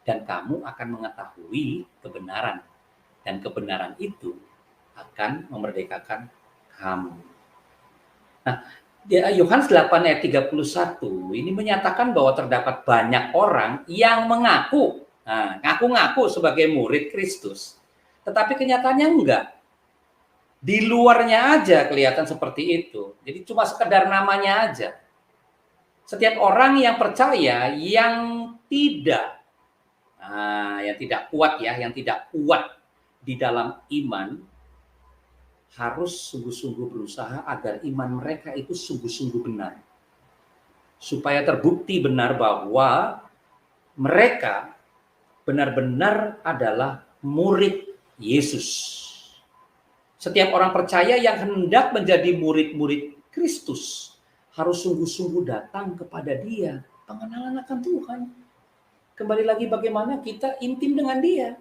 dan kamu akan mengetahui kebenaran, dan kebenaran itu akan memerdekakan kamu. Nah, Yohanes 8 ayat 31 ini menyatakan bahwa terdapat banyak orang yang mengaku ngaku-ngaku sebagai murid Kristus, tetapi kenyataannya enggak. Di luarnya aja kelihatan seperti itu. Jadi cuma sekedar namanya aja. Setiap orang yang percaya yang tidak kuat di dalam iman harus sungguh-sungguh berusaha agar iman mereka itu sungguh-sungguh benar. Supaya terbukti benar bahwa mereka benar-benar adalah murid Yesus. Setiap orang percaya yang hendak menjadi murid-murid Kristus harus sungguh-sungguh datang kepada Dia, pengenalan akan Tuhan. Kembali lagi bagaimana kita intim dengan Dia.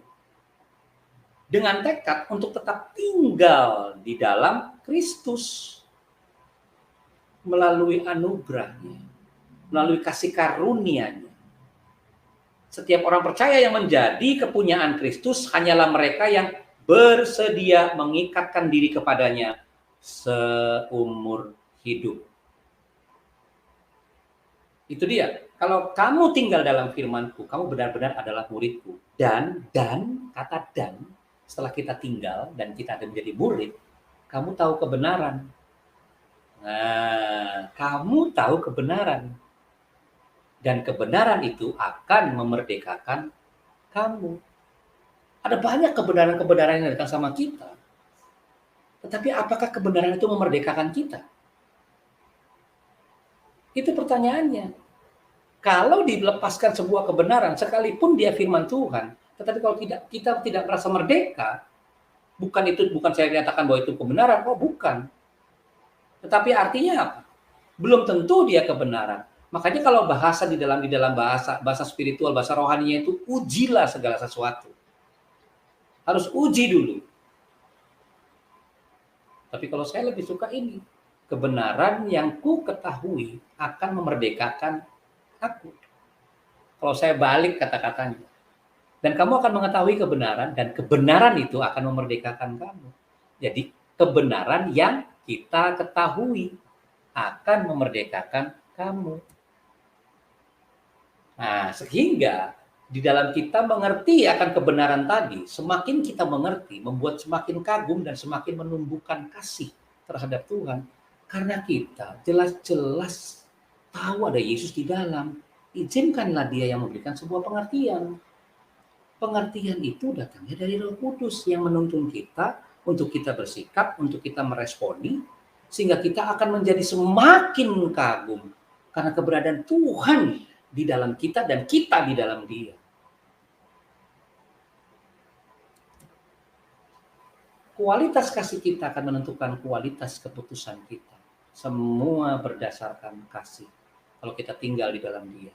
Dengan tekad untuk tetap tinggal di dalam Kristus. Melalui anugerahnya, melalui kasih karunia-Nya. Setiap orang percaya yang menjadi kepunyaan Kristus hanyalah mereka yang bersedia mengikatkan diri kepadanya seumur hidup. Itu dia. Kalau kamu tinggal dalam firman-Ku, kamu benar-benar adalah murid-Ku. Dan, setelah kita tinggal dan kita ada menjadi murid, kamu tahu kebenaran. Nah, kamu tahu kebenaran. Dan kebenaran itu akan memerdekakan kamu. Ada banyak kebenaran-kebenaran yang datang sama kita. Tetapi apakah kebenaran itu memerdekakan kita? Itu pertanyaannya. Kalau dilepaskan sebuah kebenaran, sekalipun dia firman Tuhan, tetapi kalau kita tidak merasa merdeka, bukan saya nyatakan bahwa itu kebenaran, bukan. Tetapi artinya apa? Belum tentu dia kebenaran. Makanya kalau bahasa di dalam bahasa spiritual, bahasa rohaninya itu ujilah segala sesuatu. Harus uji dulu. Tapi kalau saya lebih suka ini, kebenaran yang ku ketahui akan memerdekakan aku. Kalau saya balik kata-katanya. Dan kamu akan mengetahui kebenaran, dan kebenaran itu akan memerdekakan kamu. Jadi kebenaran yang kita ketahui akan memerdekakan kamu. Nah, sehingga di dalam kita mengerti akan kebenaran tadi, semakin kita mengerti, membuat semakin kagum dan semakin menumbuhkan kasih terhadap Tuhan. Karena kita jelas-jelas tahu ada Yesus di dalam. Izinkanlah Dia yang memberikan sebuah pengertian. Pengertian itu datangnya dari Roh Kudus yang menuntun kita untuk kita bersikap, untuk kita meresponi, sehingga kita akan menjadi semakin kagum karena keberadaan Tuhan di dalam kita dan kita di dalam Dia. Kualitas kasih kita akan menentukan kualitas keputusan kita. Semua berdasarkan kasih. Kalau kita tinggal di dalam Dia.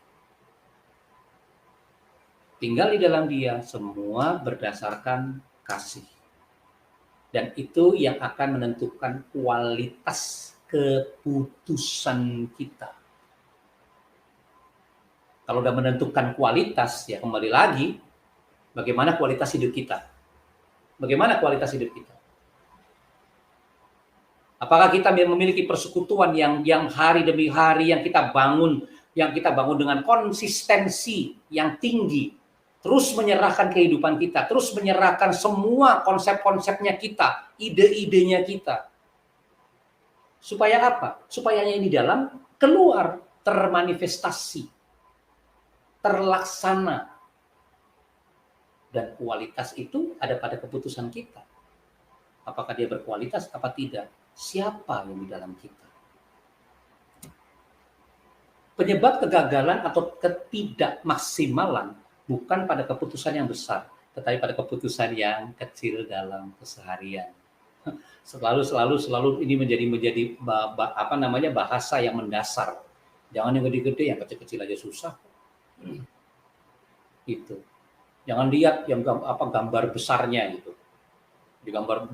Tinggal di dalam Dia, semua berdasarkan kasih. Dan itu yang akan menentukan kualitas keputusan kita. Kalau udah menentukan kualitas, ya kembali lagi, bagaimana kualitas hidup kita? Bagaimana kualitas hidup kita? Apakah kita memiliki persekutuan yang hari demi hari yang kita bangun dengan konsistensi yang tinggi, terus menyerahkan kehidupan kita, terus menyerahkan semua konsep-konsepnya kita, ide-idenya kita. Supaya apa? Supaya yang di dalam keluar, termanifestasi, terlaksana. Dan kualitas itu ada pada keputusan kita. Apakah dia berkualitas apa tidak? Siapa yang di dalam kita? Penyebab kegagalan atau ketidakmaksimalan bukan pada keputusan yang besar, tetapi pada keputusan yang kecil dalam keseharian. Selalu ini menjadi bahasa yang mendasar. Jangan yang gede-gede, yang kecil-kecil aja susah. Itu. Jangan lihat yang gambar besarnya itu. Gambar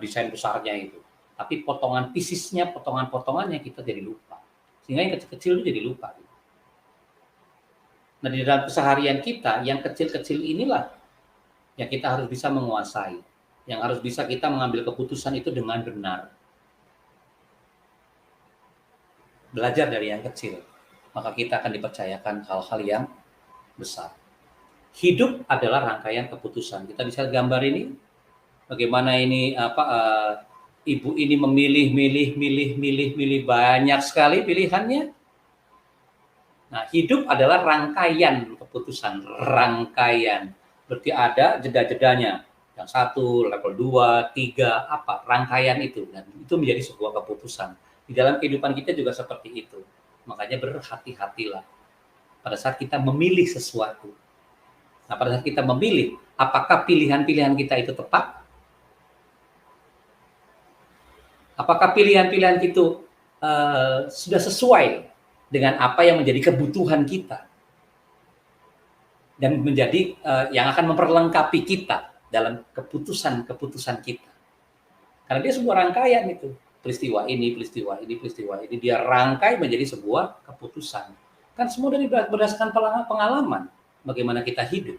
desain besarnya itu. Tapi potongan pisisnya, potongannya kita jadi lupa. Sehingga yang kecil-kecil itu jadi lupa. Nah, di dalam keseharian kita, yang kecil-kecil inilah yang kita harus bisa menguasai. Yang harus bisa kita mengambil keputusan itu dengan benar. Belajar dari yang kecil. Maka kita akan dipercayakan hal-hal yang besar. Hidup adalah rangkaian keputusan. Kita bisa gambar ini. Bagaimana ini ibu ini memilih banyak sekali pilihannya. Nah, hidup adalah rangkaian keputusan, rangkaian. Berarti ada jeda-jedanya. Yang 1, level 2, 3, rangkaian itu. Dan itu menjadi sebuah keputusan. Di dalam kehidupan kita juga seperti itu. Makanya berhati-hatilah pada saat kita memilih sesuatu. Nah, pada saat kita memilih, apakah pilihan-pilihan kita itu tepat? Apakah pilihan-pilihan itu sudah sesuai dengan apa yang menjadi kebutuhan kita? Dan menjadi yang akan memperlengkapi kita dalam keputusan-keputusan kita. Karena dia sebuah rangkaian itu. Peristiwa ini, dia rangkai menjadi sebuah keputusan. Kan semua dari berdasarkan pengalaman. Bagaimana kita hidup.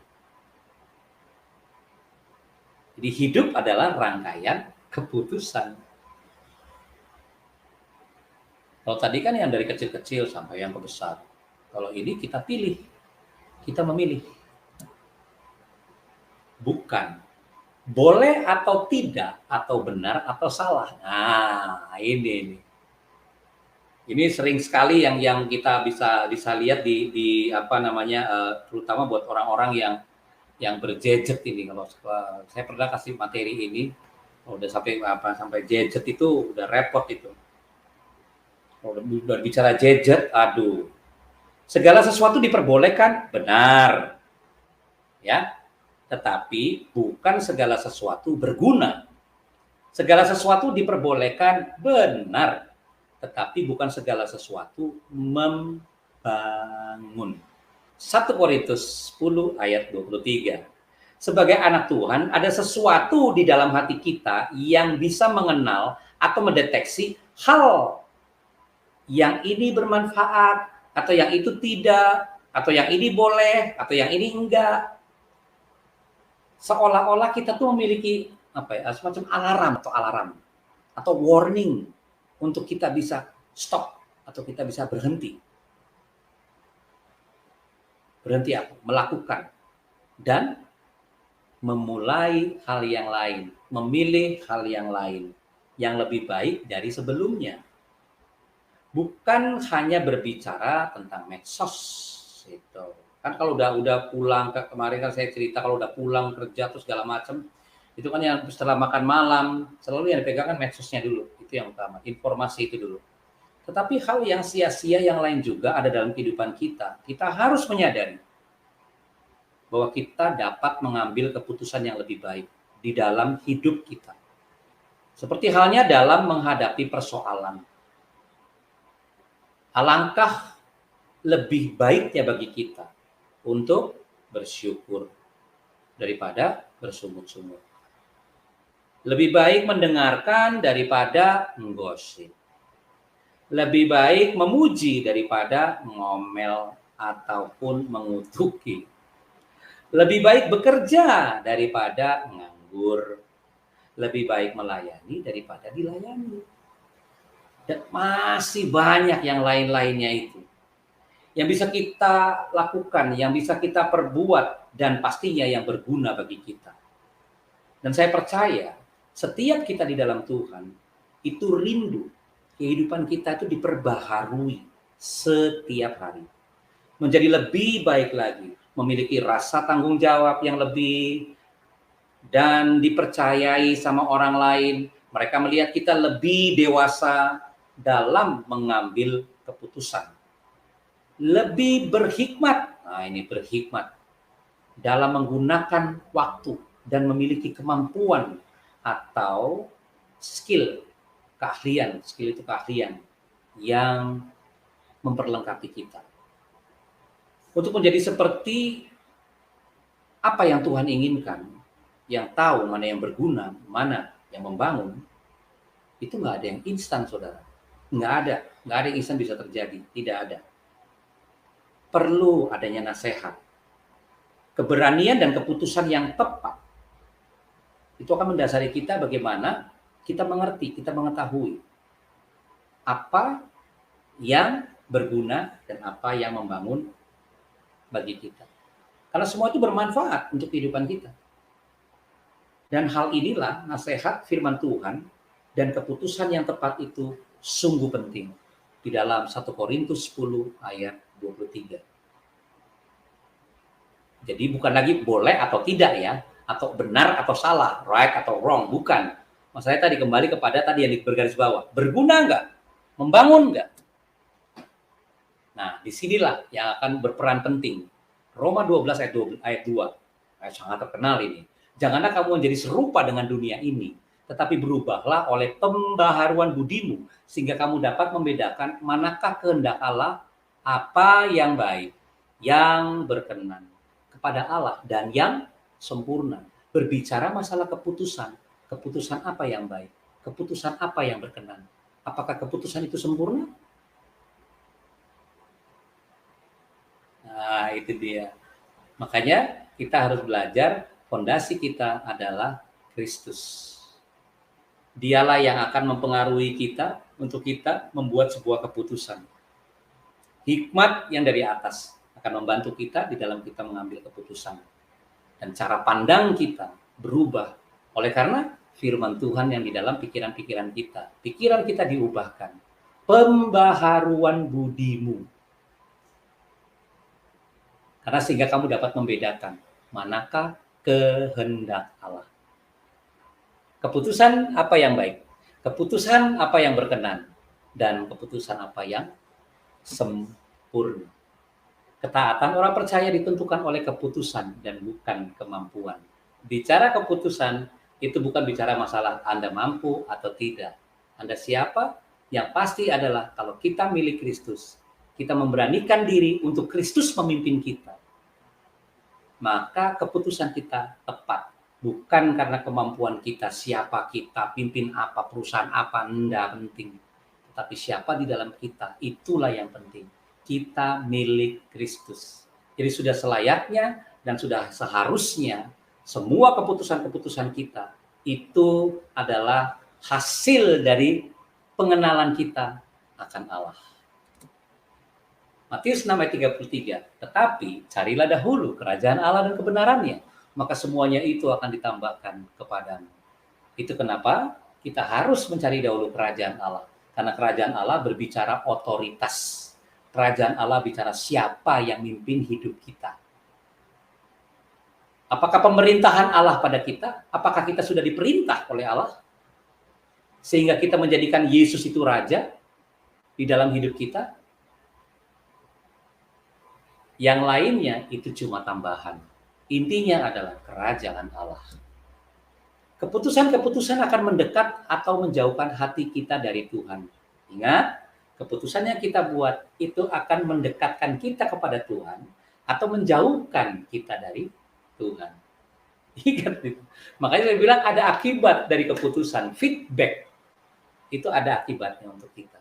Jadi hidup adalah rangkaian keputusan. Kalau tadi kan yang dari kecil-kecil sampai yang ke besar. Kalau ini kita pilih. Kita memilih. Bukan. Boleh atau tidak, atau benar atau salah. Nah, ini. Ini sering sekali yang kita bisa lihat di terutama buat orang-orang yang bergadget ini. Kalau saya pernah kasih materi ini, udah sampai gadget itu udah repot itu. Kalau udah bicara gadget, aduh. Segala sesuatu diperbolehkan, benar. Ya. Tetapi bukan segala sesuatu berguna. Segala sesuatu diperbolehkan, benar. Tetapi bukan segala sesuatu membangun. 1 Korintus 10 ayat 23. Sebagai anak Tuhan, ada sesuatu di dalam hati kita yang bisa mengenal atau mendeteksi hal yang ini bermanfaat, atau yang itu tidak, atau yang ini boleh, atau yang ini enggak. Seolah-olah kita tuh memiliki semacam alarm atau warning untuk kita bisa stop atau kita bisa berhenti. Berhenti apa? Melakukan. dan memulai hal yang lain, memilih hal yang lain yang lebih baik dari sebelumnya. Bukan hanya berbicara tentang medsos itu. Kan kalau udah pulang kemarin kan saya cerita kalau udah pulang kerja terus segala macam, itu kan yang setelah makan malam selalu yang dipegang kan medsosnya dulu, itu yang utama, informasi itu dulu. Tetapi hal yang sia-sia yang lain juga ada dalam kehidupan kita. Kita harus menyadari bahwa kita dapat mengambil keputusan yang lebih baik di dalam hidup kita. Seperti halnya dalam menghadapi persoalan. Alangkah lebih baiknya bagi kita untuk bersyukur daripada bersungut-sungut. Lebih baik mendengarkan daripada menggosip. Lebih baik memuji daripada ngomel ataupun mengutuki. Lebih baik bekerja daripada nganggur. Lebih baik melayani daripada dilayani. Dan masih banyak yang lain-lainnya itu. Yang bisa kita lakukan, yang bisa kita perbuat, dan pastinya yang berguna bagi kita. Dan saya percaya, setiap kita di dalam Tuhan, itu rindu kehidupan kita itu diperbaharui setiap hari. Menjadi lebih baik lagi, memiliki rasa tanggung jawab yang lebih, dan dipercayai sama orang lain. Mereka melihat kita lebih dewasa dalam mengambil keputusan. Lebih berhikmat, nah ini berhikmat, dalam menggunakan waktu dan memiliki kemampuan atau skill, keahlian, skill itu keahlian yang memperlengkapi kita. Untuk menjadi seperti apa yang Tuhan inginkan, yang tahu mana yang berguna, mana yang membangun, itu nggak ada yang instan, saudara. Nggak ada yang instan bisa terjadi, tidak ada. Perlu adanya nasihat, keberanian dan keputusan yang tepat. Itu akan mendasari kita bagaimana kita mengerti, kita mengetahui apa yang berguna dan apa yang membangun bagi kita. Karena semua itu bermanfaat untuk kehidupan kita. Dan hal inilah nasihat firman Tuhan dan keputusan yang tepat itu sungguh penting di dalam 1 Korintus 10 ayat 23. Jadi bukan lagi boleh atau tidak ya, atau benar atau salah, right atau wrong, bukan. Maksudnya tadi kembali kepada tadi yang bergaris bawah, berguna enggak? Membangun enggak? Nah, disinilah yang akan berperan penting. Roma 12 ayat 2, ayat sangat terkenal ini. Janganlah kamu menjadi serupa dengan dunia ini, tetapi berubahlah oleh pembaharuan budimu, sehingga kamu dapat membedakan manakah kehendak Allah, apa yang baik, yang berkenan kepada Allah, dan yang sempurna. Berbicara masalah keputusan, keputusan apa yang baik, keputusan apa yang berkenan. Apakah keputusan itu sempurna? Nah, itu dia. Makanya kita harus belajar, fondasi kita adalah Kristus. Dialah yang akan mempengaruhi kita untuk kita membuat sebuah keputusan. Hikmat yang dari atas akan membantu kita di dalam kita mengambil keputusan. Dan cara pandang kita berubah oleh karena firman Tuhan yang di dalam pikiran-pikiran kita. Pikiran kita diubahkan. Pembaharuan budimu. Karena sehingga kamu dapat membedakan manakah kehendak Allah. Keputusan apa yang baik, keputusan apa yang berkenan, dan keputusan apa yang sempurna. Ketaatan orang percaya ditentukan oleh keputusan dan bukan kemampuan. Bicara keputusan itu bukan bicara masalah Anda mampu atau tidak. Anda siapa? Yang pasti adalah kalau kita milik Kristus, kita memberanikan diri untuk Kristus memimpin kita, maka keputusan kita tepat. Bukan karena kemampuan kita, siapa kita, pimpin apa, perusahaan apa, enggak penting. Tapi siapa di dalam kita, itulah yang penting. Kita milik Kristus. Jadi sudah selayaknya dan sudah seharusnya semua keputusan-keputusan kita itu adalah hasil dari pengenalan kita akan Allah. Matius 6 ayat 33. Tetapi carilah dahulu kerajaan Allah dan kebenarannya, maka semuanya itu akan ditambahkan kepadamu. Itu kenapa kita harus mencari dahulu kerajaan Allah. Karena kerajaan Allah berbicara otoritas. Kerajaan Allah bicara siapa yang mimpin hidup kita. Apakah pemerintahan Allah pada kita? Apakah kita sudah diperintah oleh Allah? Sehingga kita menjadikan Yesus itu raja di dalam hidup kita? Yang lainnya itu cuma tambahan. Intinya adalah kerajaan Allah. Keputusan-keputusan akan mendekat atau menjauhkan hati kita dari Tuhan. Ingat, keputusan yang kita buat itu akan mendekatkan kita kepada Tuhan atau menjauhkan kita dari Tuhan. Ingat itu. Makanya saya bilang ada akibat dari keputusan, feedback. Itu ada akibatnya untuk kita.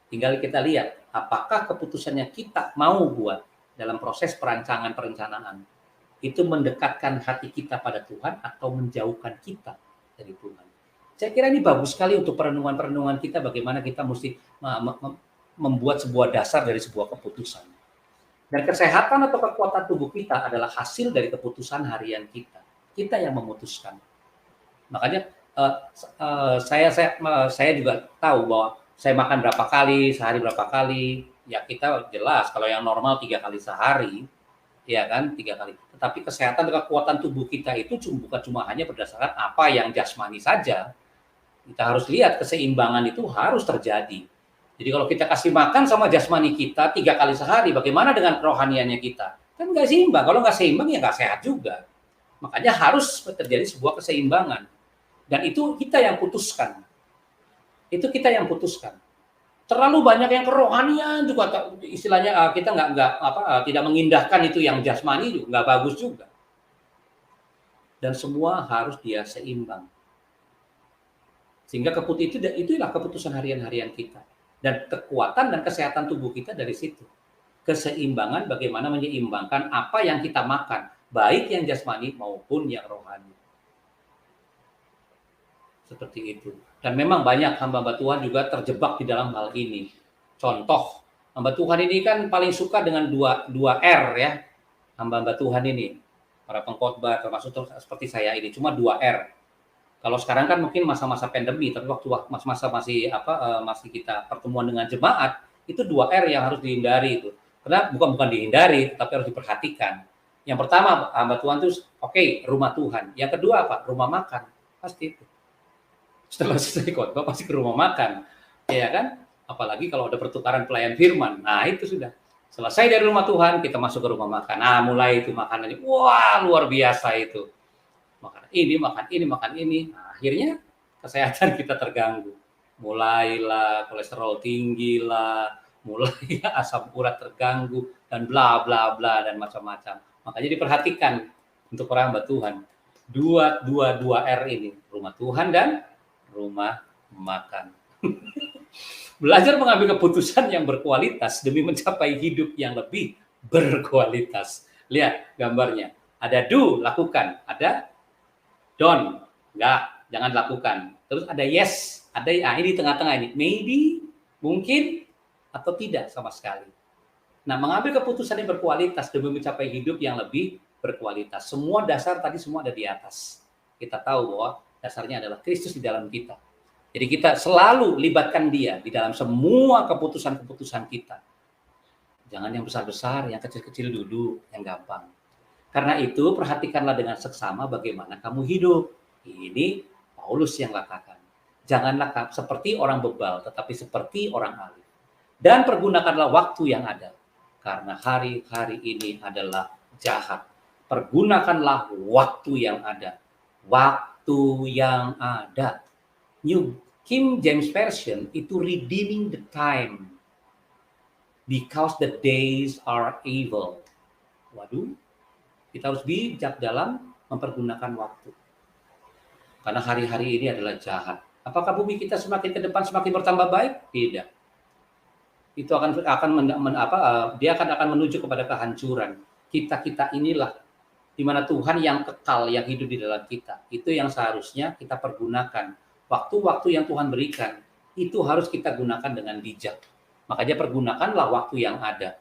Tinggal kita lihat apakah keputusannya kita mau buat dalam proses perencanaan itu mendekatkan hati kita pada Tuhan atau menjauhkan kita dari Tuhan. Saya kira ini bagus sekali untuk perenungan-perenungan kita bagaimana kita mesti membuat sebuah dasar dari sebuah keputusan. Dan kesehatan atau kekuatan tubuh kita adalah hasil dari keputusan harian kita. Kita yang memutuskan. Makanya saya juga tahu bahwa saya makan berapa kali, sehari berapa kali. Ya kita jelas kalau yang normal 3 kali sehari, ya kan 3 kali. Tetapi kesehatan dan kekuatan tubuh kita itu bukan cuma hanya berdasarkan apa yang jasmani saja. Kita harus lihat keseimbangan itu harus terjadi. Jadi kalau kita kasih makan sama jasmani kita 3 kali sehari, bagaimana dengan kerohaniannya kita? Kan nggak seimbang. Kalau nggak seimbang ya nggak sehat juga. Makanya harus terjadi sebuah keseimbangan. Dan itu kita yang putuskan. Itu kita yang putuskan. Terlalu banyak yang kerohanian juga istilahnya kita tidak mengindahkan itu yang jasmani juga nggak bagus juga. Dan semua harus dia seimbang. Sehingga itulah keputusan harian-harian kita. Dan kekuatan dan kesehatan tubuh kita dari situ. Keseimbangan bagaimana menyeimbangkan apa yang kita makan, baik yang jasmani maupun yang rohani. Seperti itu. Dan memang banyak hamba-hamba Tuhan juga terjebak di dalam hal ini. Contoh, hamba Tuhan ini kan paling suka dengan dua R ya. Hamba-hamba Tuhan ini, para pengkhotbah termasuk seperti saya ini, cuma 2 R. Kalau sekarang kan mungkin masa-masa pandemi, tapi waktu masa masih kita pertemuan dengan jemaat, itu 2 R yang harus dihindari itu. Karena bukan dihindari, tapi harus diperhatikan. Yang pertama, hamba Tuhan itu rumah Tuhan. Yang kedua apa? Rumah makan. Pasti itu. Setelah selesai khotbah pasti ke rumah makan, ya kan? Apalagi kalau ada pertukaran pelayan firman. Nah itu sudah selesai dari rumah Tuhan, kita masuk ke rumah makan. Nah mulai itu makanannya, wah luar biasa itu. Makan ini. Nah, akhirnya kesehatan kita terganggu. Mulailah kolesterol tinggi lah, mulai asam urat terganggu dan bla bla bla dan macam-macam. Makanya diperhatikan untuk orang hamba Tuhan. Dua R ini, rumah Tuhan dan rumah makan. Belajar mengambil keputusan yang berkualitas demi mencapai hidup yang lebih berkualitas. Lihat gambarnya. Ada do, lakukan. Ada don't, enggak, jangan lakukan. Terus ada yes, ada ini tengah-tengah ini. Maybe, mungkin, atau tidak sama sekali. Nah, mengambil keputusan yang berkualitas demi mencapai hidup yang lebih berkualitas. Semua dasar tadi semua ada di atas. Kita tahu bahwa dasarnya adalah Kristus di dalam kita. Jadi kita selalu libatkan dia di dalam semua keputusan-keputusan kita. Jangan yang besar-besar, yang kecil-kecil dulu, yang gampang. Karena itu perhatikanlah dengan seksama bagaimana kamu hidup. Ini Paulus yang katakan. Janganlah seperti orang bebal, tetapi seperti orang alim. Dan pergunakanlah waktu yang ada. Karena hari-hari ini adalah jahat. Pergunakanlah waktu yang ada. Waktu yang ada. New King James Version itu redeeming the time because the days are evil. Waduh, kita harus bijak dalam mempergunakan waktu. Karena hari-hari ini adalah jahat. Apakah bumi kita semakin ke depan semakin bertambah baik? Tidak. Itu dia akan menuju kepada kehancuran. Kita inilah di mana Tuhan yang kekal, yang hidup di dalam kita. Itu yang seharusnya kita pergunakan. Waktu-waktu yang Tuhan berikan, itu harus kita gunakan dengan bijak. Makanya pergunakanlah waktu yang ada.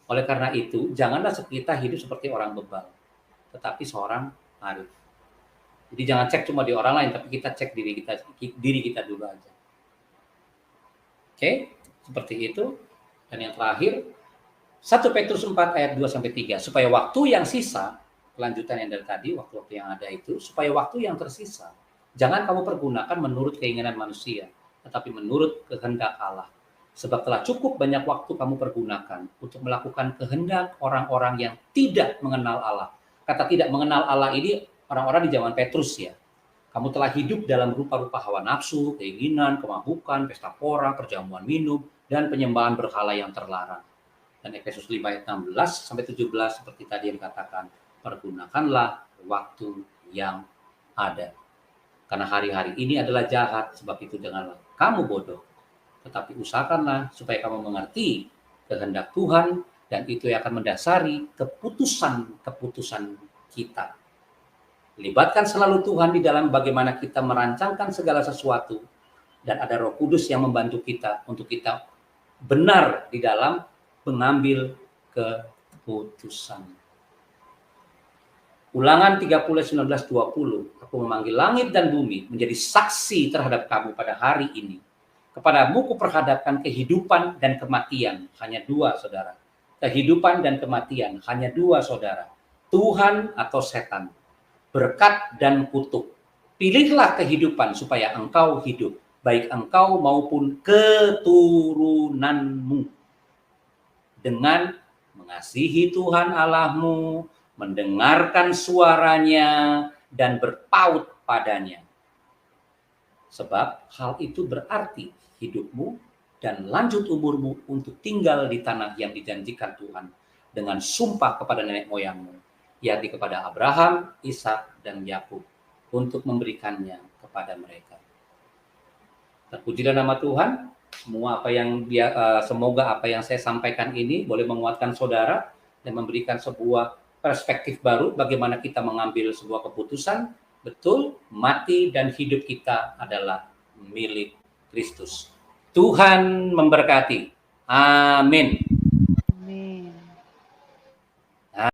Oleh karena itu, janganlah kita hidup seperti orang bebal, tetapi seorang arif. Jadi jangan cek cuma di orang lain, tapi kita cek diri kita dulu aja. Oke, seperti itu. Dan yang terakhir, 1 Petrus 4 ayat 2-3, supaya waktu yang sisa, kelanjutan yang dari tadi, waktu-waktu yang ada itu, supaya waktu yang tersisa, jangan kamu pergunakan menurut keinginan manusia, tetapi menurut kehendak Allah. Sebab telah cukup banyak waktu kamu pergunakan untuk melakukan kehendak orang-orang yang tidak mengenal Allah. Kata tidak mengenal Allah ini orang-orang di zaman Petrus ya. Kamu telah hidup dalam rupa-rupa hawa nafsu, keinginan, kemabukan, pesta pora, perjamuan minum, dan penyembahan berhala yang terlarang. Dan Efesus 5 ayat 16-17 seperti tadi yang dikatakan, pergunakanlah waktu yang ada. Karena hari-hari ini adalah jahat, sebab itu janganlah kamu bodoh. Tetapi usahakanlah supaya kamu mengerti kehendak Tuhan, dan itu yang akan mendasari keputusan-keputusan kita. Libatkan selalu Tuhan di dalam bagaimana kita merancangkan segala sesuatu, dan ada Roh Kudus yang membantu kita untuk kita benar di dalam mengambil keputusan. Ulangan 30:19-20, aku memanggil langit dan bumi menjadi saksi terhadap kamu pada hari ini. Kepadamu kuperhadapkan kehidupan dan kematian, hanya 2 saudara. Kehidupan dan kematian, hanya 2 saudara. Tuhan atau setan, berkat dan kutuk. Pilihlah kehidupan supaya engkau hidup, baik engkau maupun keturunanmu. Dengan mengasihi Tuhan Allahmu, mendengarkan suaranya, dan berpaut padanya. Sebab hal itu berarti hidupmu dan lanjut umurmu untuk tinggal di tanah yang dijanjikan Tuhan dengan sumpah kepada nenek moyangmu, yakni kepada Abraham, Ishak, dan Yakub, untuk memberikannya kepada mereka. Terpujilah nama Tuhan. Semoga apa yang saya sampaikan ini boleh menguatkan saudara dan memberikan sebuah perspektif baru bagaimana kita mengambil sebuah keputusan. Betul, mati dan hidup kita adalah milik Kristus. Tuhan memberkati. Amin.